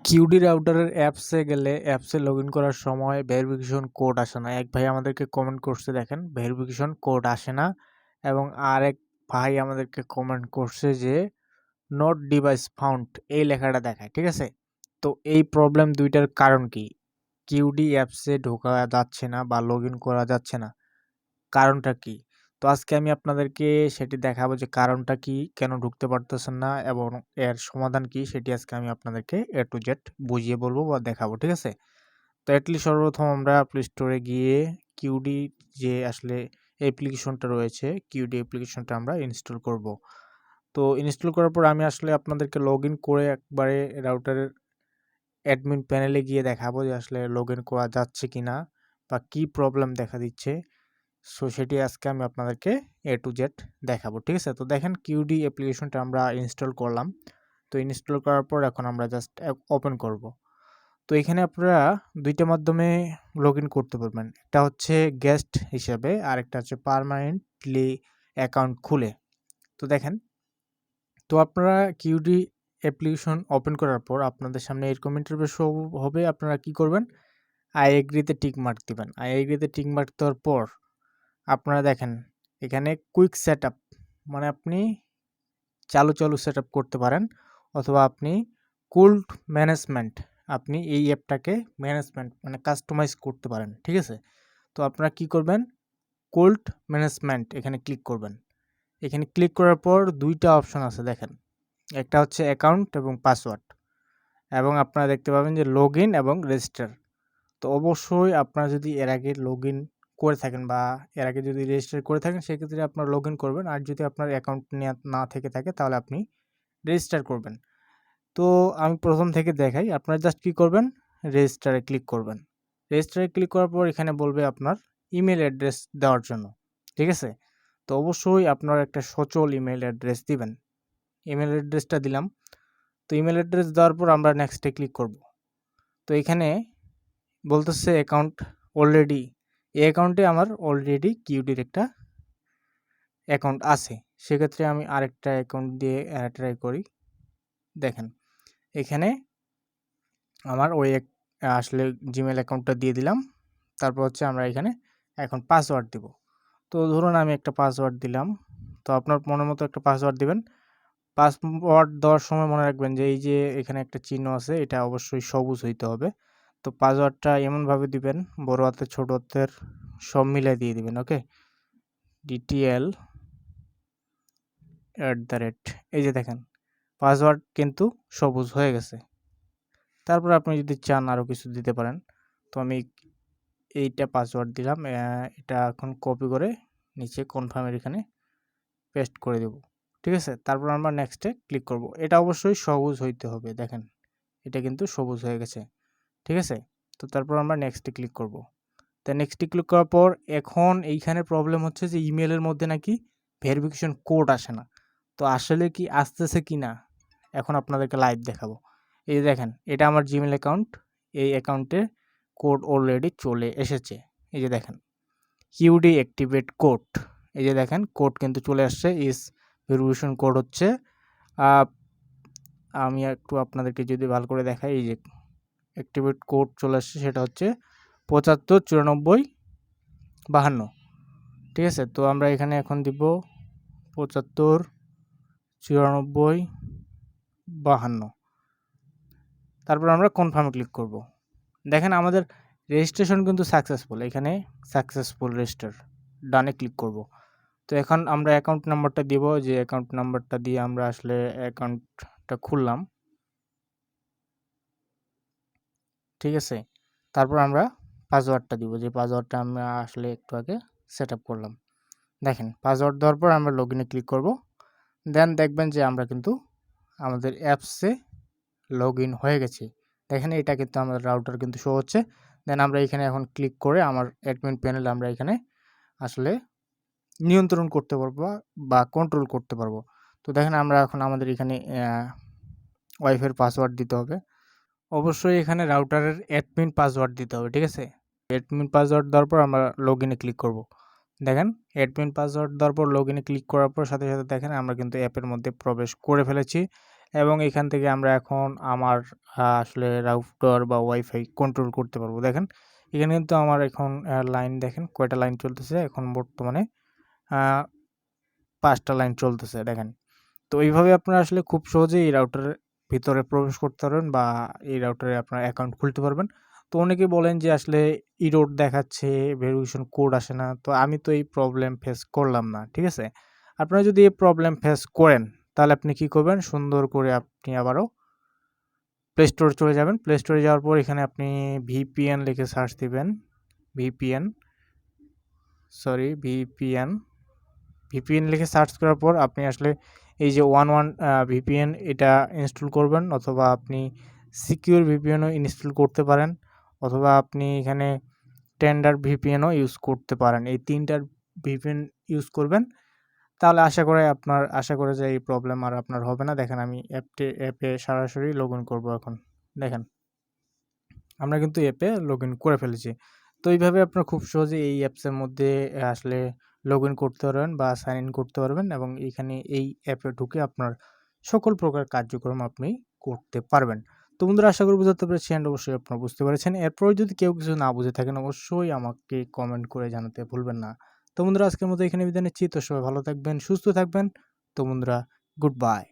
QD রাউটারের অ্যাপসে গেলে অ্যাপসে লগইন করার সময় ভেরিফিকেশন কোড আসে না। এক ভাই আমাদেরকে কমেন্ট করছে, দেখেন ভেরিফিকেশন কোড আসে না, এবং আরেক ভাই আমাদেরকে কমেন্ট করছে যে নট ডিভাইস ফাউন্ড এই লেখাটা দেখায়। ঠিক আছে, তো এই প্রবলেম দুইটার কারণ কি? কিউডি অ্যাপসে ঢোকা যাচ্ছে না বা লগ ইন করা যাচ্ছে না, কারণটা কি? তো আজকে আমি আপনাদেরকে সেটি দেখাবো যে কারণটা কি, কেন ঢুকতে পারতেছেন না এবং এর সমাধান কি, সেটি আজকে আমি আপনাদেরকে এ টু জেড বুঝিয়ে বলবো বা দেখাবো। ঠিক আছে, তো এটলিস্ট সর্বপ্রথম আমরা প্লে স্টোরে গিয়ে কিউডি যে আসলে অ্যাপ্লিকেশনটা রয়েছে, কিউডি অ্যাপ্লিকেশনটা আমরা ইনস্টল করব। তো ইনস্টল করার পর আমি আসলে আপনাদেরকে লগ ইন করে একবারে রাউটারের অ্যাডমিন প্যানেলে গিয়ে দেখাবো যে আসলে লগ ইন করা যাচ্ছে কিনা বা কি প্রবলেম দেখা দিচ্ছে। সো সেটি আজকে আমি আপনাদেরকে এ টু জেড দেখাবো। ঠিক আছে, তো দেখেন কিউডি অ্যাপ্লিকেশনটা আমরা ইনস্টল করলাম। তো ইনস্টল করার পর এখন আমরা জাস্ট ওপেন করব। তো এখানে আপনারা দুইটা মাধ্যমে লগ ইন করতে পারবেন, একটা হচ্ছে গেস্ট হিসেবে আর একটা হচ্ছে পার্মানেন্টলি অ্যাকাউন্ট খুলে। তো দেখেন, তো আপনারা কিউডি অ্যাপ্লিকেশন ওপেন করার পর আপনাদের সামনে এরকম ইন্টারফেস হবে। আপনারা কি করবেন? আই এগ্রিতে টিক মার্ক দিবেন। আই এগ্রিতে টিক মার্ক দেওয়ার পর আপনারা দেখেন এখানে কুইক সেটআপ, মানে আপনি চালু সেটআপ করতে পারেন, অথবা আপনি কুল্ড ম্যানেজমেন্ট, আপনি এই অ্যাপটাকে ম্যানেজমেন্ট মানে কাস্টমাইজ করতে পারেন। ঠিক আছে, তো আপনারা কি করবেন? কোল্ড ম্যানেজমেন্ট এখানে ক্লিক করবেন। এখানে ক্লিক করার পর দুইটা অপশন আছে দেখেন, একটা হচ্ছে অ্যাকাউন্ট এবং পাসওয়ার্ড, এবং আপনারা দেখতে পাবেন যে লগ ইন এবং রেজিস্টার। তো অবশ্যই আপনারা যদি এর আগে লগ ইন করে থাকেন বা এর আগে যদি রেজিস্টার করে থাকেন, সেক্ষেত্রে আপনারা লগ ইন করবেন, আর যদি আপনার অ্যাকাউন্ট না থেকে থাকে তাহলে আপনি রেজিস্টার করবেন। তো আমি প্রথম থেকে দেখাই, আপনারা জাস্ট কী করবেন? রেজিস্টারে ক্লিক করবেন। রেজিস্টারে ক্লিক করার পর এখানে বলবে আপনার ইমেল অ্যাড্রেস দেওয়ার জন্য। ঠিক আছে, তো অবশ্যই আপনার একটা সচল ইমেল অ্যাড্রেস দিবেন। ইমেল অ্যাড্রেসটা দিলাম। তো ইমেল অ্যাড্রেস দেওয়ার পর আমরা নেক্সটে ক্লিক করব। তো এখানে বলতেছে অ্যাকাউন্ট অলরেডি, এই অ্যাকাউন্টে আমার অলরেডি কিউডির একটা অ্যাকাউন্ট আছে। সেক্ষেত্রে আমি আরেকটা অ্যাকাউন্ট দিয়ে ট্রাই করি। দেখেন এখানে আমার ওই আসলে জিমেল অ্যাকাউন্টটা দিয়ে দিলাম। তারপর হচ্ছে আমরা এখানে এখন পাসওয়ার্ড দিব। তো ধরুন আমি একটা পাসওয়ার্ড দিলাম। তো আপনার মনের মতো একটা পাসওয়ার্ড দিবেন। পাসওয়ার্ড দেওয়ার সময় মনে রাখবেন যে এই যে এখানে একটা চিহ্ন আছে, এটা অবশ্যই সবুজ হইতে হবে। তো পাসওয়ার্ডটা এমনভাবে দিবেন, বড় হাতের ছোট হাতের সব মিলিয়ে দিয়ে দিবেন। ওকে, ডিটিএল এই যে দেখেন পাসওয়ার্ড কিন্তু সবুজ হয়ে গেছে। তারপর আপনি যদি চান আরও কিছু দিতে পারেন। তো আমি এইটা পাসওয়ার্ড দিলাম, এটা এখন কপি করে নিচে কনফার্মের এখানে পেস্ট করে দেব। ঠিক আছে, তারপর আমরা নেক্সটে ক্লিক করব। এটা অবশ্যই সবুজ হইতে হবে, দেখেন এটা কিন্তু সবুজ হয়ে গেছে। ঠিক আছে, তো তারপর আমরা নেক্সটে ক্লিক করব। তা নেক্সটে ক্লিক করার পর এখন এইখানে প্রবলেম হচ্ছে যে ইমেলের মধ্যে নাকি ভেরিফিকেশন কোড আসে না। তো আসলে কি আসতেছে কি না এখন আপনাদেরকে লাইভ দেখাবো। এই যে দেখেন এটা আমার জিমেল অ্যাকাউন্ট, এই অ্যাকাউন্টে কোড অলরেডি চলে এসেছে। এই যে দেখেন কিউডি অ্যাক্টিভেট কোড, এই যে দেখেন কোড কিন্তু চলে আসছে। ইস ভেরিফিকেশন কোড হচ্ছে, আমি একটু আপনাদেরকে যদি ভালো করে দেখাই, এই যে অ্যাক্টিভেট কোড চলে আসছে, সেটা হচ্ছে 75 94 52। ঠিক আছে, তো আমরা এখানে এখন দিব 75 94 52। তারপর আমরা কনফার্মে ক্লিক করব। দেখেন আমাদের রেজিস্ট্রেশন কিন্তু সাকসেসফুল, এখানে সাকসেসফুল রেজিস্টার, ডানে ক্লিক করব। তো এখন আমরা অ্যাকাউন্ট নাম্বারটা দিব, যে অ্যাকাউন্ট নাম্বারটা দিয়ে আমরা আসলে অ্যাকাউন্টটা খুললাম। ঠিক আছে, তারপর আমরা পাসওয়ার্ডটা দিব, যে পাসওয়ার্ডটা আমরা আসলে একটু আগে সেট আপ করলাম। দেখেন পাসওয়ার্ড দেওয়ার পর আমরা লগ ইনে ক্লিক করব। দেন দেখবেন যে আমরা কিন্তু আমাদের অ্যাপসে লগ ইন হয়ে গেছি। দেখেন এটা কিন্তু আমাদের রাউটার কিন্তু শো হচ্ছে। দেন আমরা এখানে এখন ক্লিক করে আমার অ্যাডমিন প্যানেলে আমরা এখানে আসলে নিয়ন্ত্রণ করতে পারবো বা কন্ট্রোল করতে পারবো। তো দেখেন আমরা এখন আমাদের এখানে ওয়াইফাইয়ের পাসওয়ার্ড দিতে হবে। অবশ্যই এখানে রাউটারের অ্যাডমিন পাসওয়ার্ড দিতে হবে। ঠিক আছে, অ্যাডমিন পাসওয়ার্ড দেওয়ার পর আমরা লগ ইনে ক্লিক করব। দেখেন অ্যাডমিন পাসওয়ার্ড দেওয়ার পর লগ ইনে ক্লিক করার পর সাথে সাথে দেখেন আমরা কিন্তু অ্যাপের মধ্যে প্রবেশ করে ফেলেছি, এবং এখান থেকে আমরা এখন আমার আসলে রাউটার বা ওয়াইফাই কন্ট্রোল করতে পারবো। দেখেন এখানে কিন্তু আমার এখন লাইন দেখেন কয়টা লাইন চলতেছে এখন বর্তমানে 5টা লাইন চলতেছে দেখেন। তো এইভাবে আপনারা আসলে খুব সহজেই এই রাউটারের ভিতরে প্রবেশ করতে পারবেন বা এই রাউটারে আপনার অ্যাকাউন্ট খুলতে পারবেন। তো অনেকে বলেন যে আসলে ইরর দেখাচ্ছে, ভেরিফিকেশন কোড আসে না। তো আমি তো এই প্রবলেম ফেস করলাম না। ঠিক আছে? আপনারা যদি এই প্রবলেম ফেস করেন তাহলে আপনি কি করবেন? সুন্দর করে আপনি আবারও প্লে স্টোরে চলে যাবেন। প্লে স্টোরে যাওয়ার পর এখানে আপনি ভিপিএন লিখে সার্চ দিবেন। ভিপিএন ভিপিএন ভিপিএন লিখে সার্চ করার পর আপনি আসলে এই যে 11 ভিপিএন এটা ইনস্টল করবেন অথবা আপনি সিকিউর ভিপিএনও ইনস্টল করতে পারেন অথবা আপনি এখানে টেন্ডার ভিপিএনও ইউজ করতে পারেন। এই ৩টার ভিপিএন ইউজ করবেন। তাহলে আশা করা যায় এই প্রবলেম আর আপনার হবে না। দেখেন আমি অ্যাপে সরাসরি লগইন করব এখন। দেখেন আমরা কিন্তু অ্যাপে লগইন করে ফেলেছি। তো এইভাবে আপনারা খুব সহজেই এই অ্যাপসের মধ্যে আসলে লগইন করতে পারবেন বা সাইন ইন করতে পারবেন এবং এখানে এই অ্যাপে ঢুকে আপনার সকল প্রকার কার্যক্রম আপনি করতে পারবেন। তো বন্ধুরা আশা করি বুঝাতে পেরেছি অ্যান্ড অবশ্যই আপনারা বুঝতে পেরেছেন। এরপরেও যদি কেউ কিছু না বুঝে থাকেন অবশ্যই আমাকে কমেন্ট করে জানাতে ভুলবেন না। তো বন্ধুরা আজকের মতো এখানে বিদায় নিচ্ছি। তো সবাই ভালো থাকবেন, সুস্থ থাকবেন। তো বন্ধুরা গুড বাই।